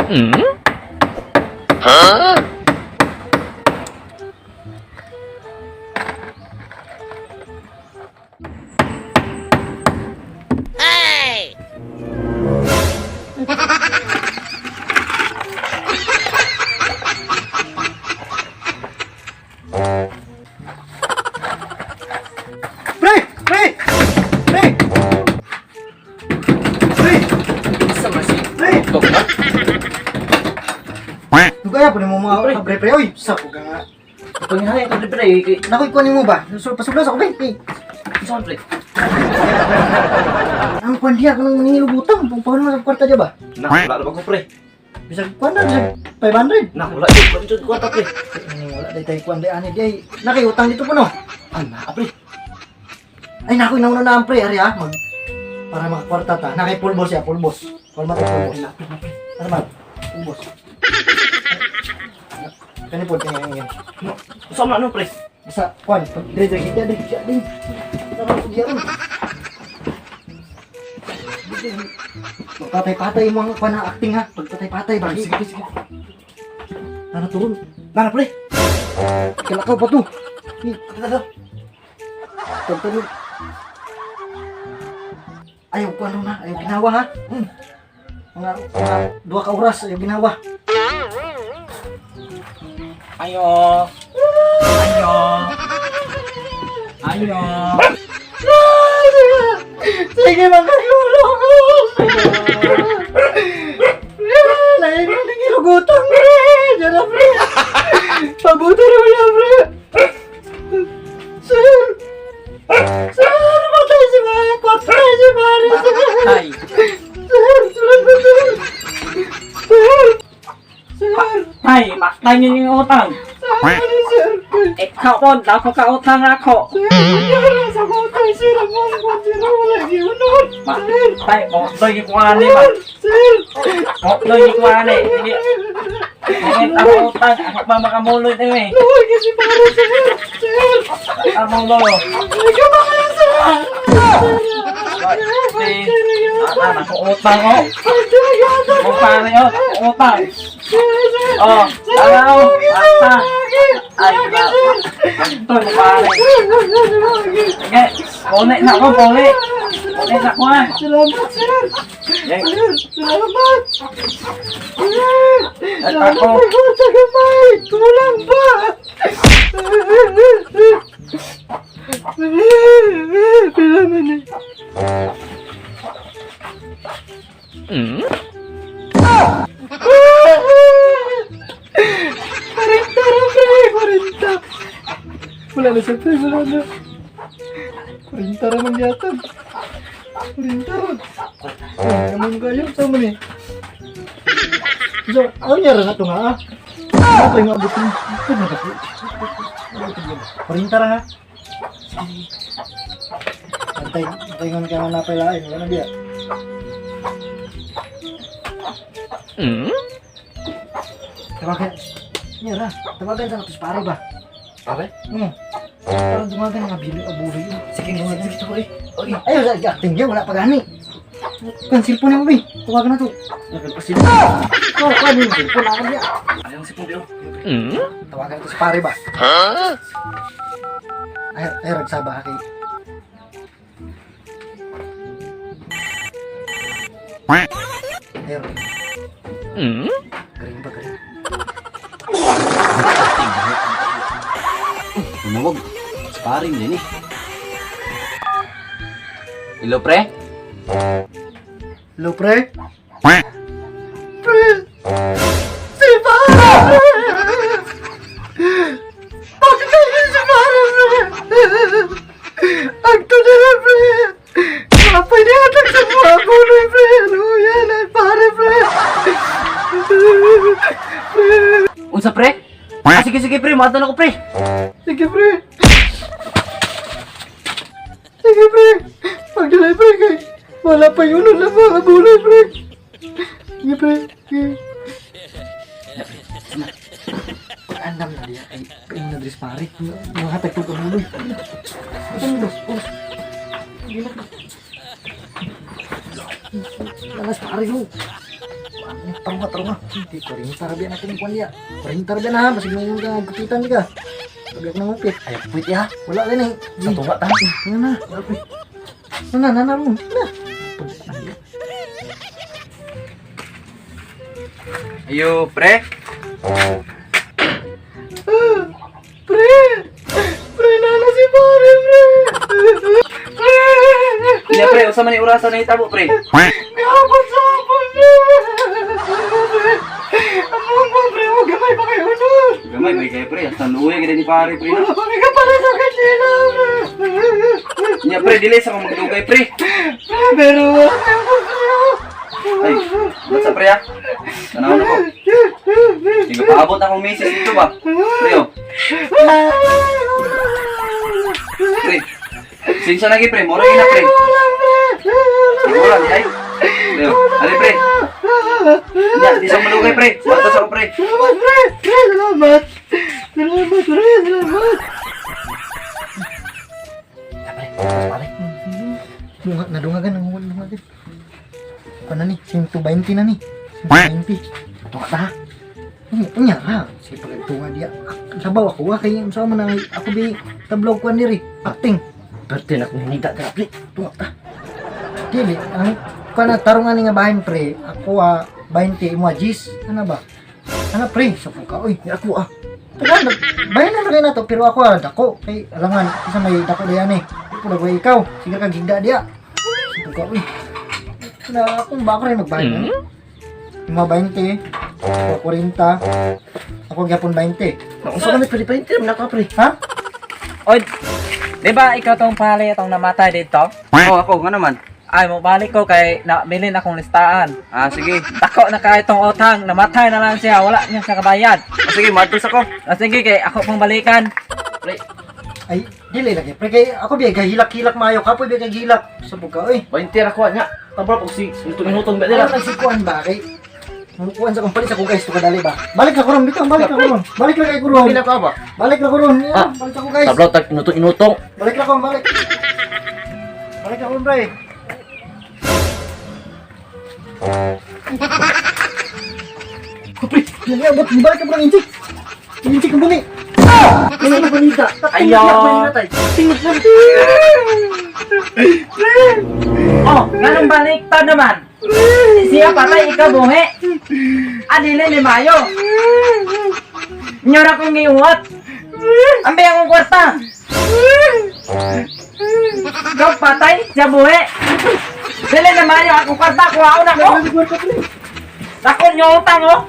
Hah? Hey! Pre! Pre! Pre! Pre! Isa masih. Pre! Tok na. Kaya po ni mo mga pre-pre. Uy, sa po ka nga. Panginahay ka pre. Nakoy ko ni mo ba? Pasublas ako, pre. Saan pre? Ang kwandiya ko nang nangilubutang. Paano mo sa kwarta dyan ba? Nak, wala na ba ko pre? Bisa kwanda, bisa 500. Nak, wala yun. Wala yun kwarta pre. Wala day tayo kwanda. Ani day. Nakiutang dito po no? Ana, pre. Ay, nakoy nauna na ang pre. Ari ha? Para makakwarta ta. Nakay pulbos ya, pulbos. Kalma tayo pulbos. Ano ba? Pulbos. Kanipod ka ngayon. Saan na ano pre? Bisa, kwan. Dire-dire kita, dire siya din. Sarap ko diyan. Patay-patay mo ang kwan na acting ha. Pagpatay-patay ba? Sige, sige. Nana turun. Nana pre. Kalakaw pa to. Kada. Tagtanong. Ayaw ko ano na. Ayaw ginawa ha. Mga 2 ka oras. Ayaw ginawa. Ayo. Ayo. Ayo. Sige magkagulo ko. Lain mo nang ilugutang pre. Diyan na pre. Pabuti na wala pre. Sir. Sir, matay si Mare. Patay si Mare. Ay. Sir, sulat mo sir. Sir. Sir. Ay, maktay niyo yung utang. Sir. Ikaw po, dako ka utang ako. Sir, wala sa kutay. Sir, ang mga kutay na wala giunod. Sir. Tay, mokloy yung kuwani ba? Sir. Mokloy yung kuwani. Ingit ako utang. Ako pa makamuloy din eh. Luwag kasi Mare, sir. Sir. Among lolo. Ikaw ba kaya sir? Anak ko utang ko. Kung paano yun, utang. Oh, ano? Ata. Ay, wala. Ito, mukha sige, kulit na ako, kulit. Kulit na ko ha. Salamat sir. Yan. Salamat. At Salamat ako. ako sa gamay. Kulang ba? Pilaman eh. Parinta na pre, parinta. Wala na sir pre, wala na. Parinta naman yata. Parinta ron. Ay, naman kayo, sama ni. So, ano niya rin na ito nga ah? Ano ito yung abutin? Ito na ito. Parinta rin ha? Antay nga kaya manapailain. Wala na biya. Tawagan. Niya ra. Tawagan sa natos pare ba? Pare? Parang dumagan nga abuloy yun. Sige, sige, sige, pre. Okay. Ayaw sa acting niya. Wala pa gani. Kan cellphone mo ba? Tawagan na to. Nagpagpasin. Oh, kan yung cellphone ako niya. Ayang si Pumbio. Tawagan ko sa pare ba? Huh? Ay, ragsaba kay. Ayun. Galing ba, galing? Tumawag. Sparring din eh. Hello, pre? Hello, pre? Pre! Si Pare! Bakit kayo si Pare, pre? Agto na lang, pre! Kapay na atak sa mga buloy, pre! Ano yan, ay Pare, pre! Unsa pre? Ah, sige, sige, pre. Maatan ako, pre. Sige, pre! Sige, pre! Pagdalay, pre, kay wala pa yun na mga buloy, pre! Sige, pre! Sige. Andam na dia ay kayo na dres pare. Mga hatag ko kamuloy. Ulos, ulos. Lalas pare mo. Taruh nga. Hindi, 40 rabian natin yung kuwan dia. 40 rabian ha, masig nung gupitan di ka. Pagyak na ngupit. Ayaw puwit ya. Wala rin eh. Sa tuwa ta. Yan na. Nana mo. Na. Ayo, pre. Pre, nana si pare, pre. Iya, pre. Usa man ni orasan na hitabo, pre. Kapag-sapon, pre. Ano pre, huwag gamay pa kayo nun. Gamay, bay kayo, pre. Hasta luwe gina ni pare, pre. Wala pa ka pala sa kanila, pre. Nya, pre. Dili sa kong maglugay, pre. Pero, Ay, ba't sa pre, ha? Tanaw na ko. Hindi ka paabot akong misis dito ba? Pre, oh. Pre. Sinsya lagi, pre. Mura na, pre. Mura, di ay. Pre, oh. Ali, pre. Nya, di sa malugay, pre. Batas ako, pre. Salamat, pre. Salamat. Salamat, pre. Salamat. Nadungagan, nadungagan. Ano ni? 120 na ni. 120. Tunga ta ha? Nya ha. Sige pag tunga dia. Sabaw ako ha. Kaya sama na ako di tablog ko diri. Acting. Berarti nak hinida ka, pre. Tunga ta. Dili. Ang kana tarungan ni nga bahin pre. Ako 20 mo jis. Ano ba? Ano pre? Sa ka oy. Ni ako Tagal, bayan na rin na to, pero ako dako. Kay alangan, isa may dako diyan eh. Pula ba ikaw? Sige ka gigda dia. Sa ka oy. Na akong baka rin magbayad. Yung mga 20, ako 40, ako gyapon 20. Usa man pwede pa intir na ka, pre. Ha? Oy, di ba ikaw tong pali itong namatay dito? Oh, ako, nga naman. Ay, mabalik ko kay bilin akong listaan. Ah, sige. Tako na kay itong utang, namatay na lang siya, wala niya siya kabayad. Ah, sige, martos ako. Sige, kay ako pang balikan. Ay, dili lagi. Pre kay ako biya gahilak-hilak maayo ka pwede kay gilak. Sabog ka oy. 20 ra ko nya. Tabra pag si minutong ba Ano nila. nagsikuan ba kay Mukuan sa kumpanya sa kong guys, to kadali ba? Balik na ko ron, bitaw, balik na ko ron. Balik na kay ko ron. Pila ka ba? Balik na ko ron. Ah. Balik na ko guys. Tablaw tag inutong. Balik na ko, balik. Balik na ko, pre. Kapre, yan nga, ba't balik ka parang inchik? Inchik ang bumi. Kaya na panita. Ayaw. Tingit lang. Oh, ganun baliktad naman. Siya patay, ikaw buhi. Adili ni Mayo. Nyora kong ngiyuwat. Ambil akong kwarta. Ikaw patay, siya buhi. Dili ni Mayo, akong kwarta, kuha ako na ko. Takon nyo utang, oh.